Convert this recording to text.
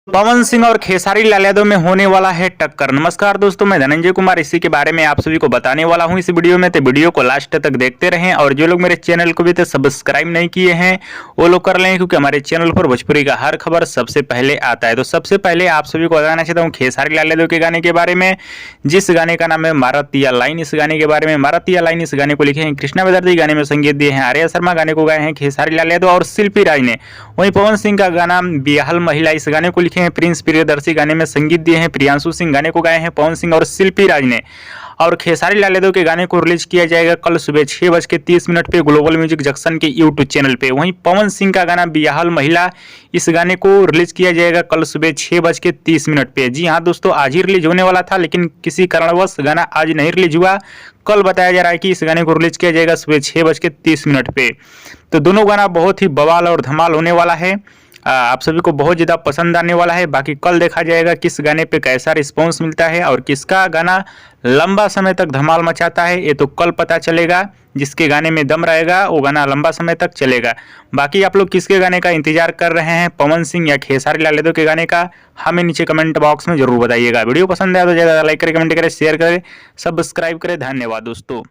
पवन सिंह और खेसारी लाल यादव में होने वाला है टक्कर। नमस्कार दोस्तों, मैं धनंजय कुमार इसी के बारे में आप सभी को बताने वाला हूं इस वीडियो में। तो वीडियो को लास्ट तक देखते रहें और जो लोग मेरे चैनल को भी तो सब्सक्राइब नहीं किए हैं वो लोग कर लें, क्योंकि हमारे चैनल पर भोजपुरी का हर खबर सबसे पहले आता है। तो सबसे पहले आप सभी को बताना चाहता हूँ खेसारी लाल यादव के गाने के बारे में, जिस गाने का नाम है मारतिया लाइन। इस गाने के बारे में, मारतिया लाइन इस गाने को लिखे हैं कृष्णा बेदर्जी, गाने में संगीत दिए हैं आर्या शर्मा, गाने को गाए हैं खेसारी लाल यादव और शिल्पी राज ने। वहीं पवन सिंह का गाना बेहाल महिला, इस गाने को लिखे हैं प्रिंस प्रियदर्शी, गाने में संगीत दिए हैं प्रियांशु सिंह, गाने को गाए हैं पवन सिंह और शिल्पी राज ने। और खेसारी लाल यादव के गाने को रिलीज किया जाएगा कल सुबह 6:30 पे ग्लोबल म्यूजिक जंक्शन के यूट्यूब चैनल पे। वहीं पवन सिंह का गाना बेहाल महिला, इस गाने को रिलीज किया जाएगा कल सुबह 6:30 पे। जी हाँ दोस्तों, आज ही रिलीज होने वाला था, लेकिन किसी कारणवश गाना आज नहीं रिलीज हुआ। कल बताया जा रहा है कि इस गाने को रिलीज किया जाएगा सुबह 6:30 पे। तो दोनों गाना बहुत ही बवाल और धमाल होने वाला है, आप सभी को बहुत ज़्यादा पसंद आने वाला है। बाकी कल देखा जाएगा किस गाने पे कैसा रिस्पॉन्स मिलता है और किसका गाना लंबा समय तक धमाल मचाता है, ये तो कल पता चलेगा। जिसके गाने में दम रहेगा वो गाना लंबा समय तक चलेगा। बाकी आप लोग किसके गाने का इंतजार कर रहे हैं, पवन सिंह या खेसारी लाल यादव के गाने का, हमें नीचे कमेंट बॉक्स में जरूर बताइएगा। वीडियो पसंद आया तो ज़्यादा लाइक करें, कमेंट करें, शेयर करें, सब्सक्राइब करें। धन्यवाद दोस्तों।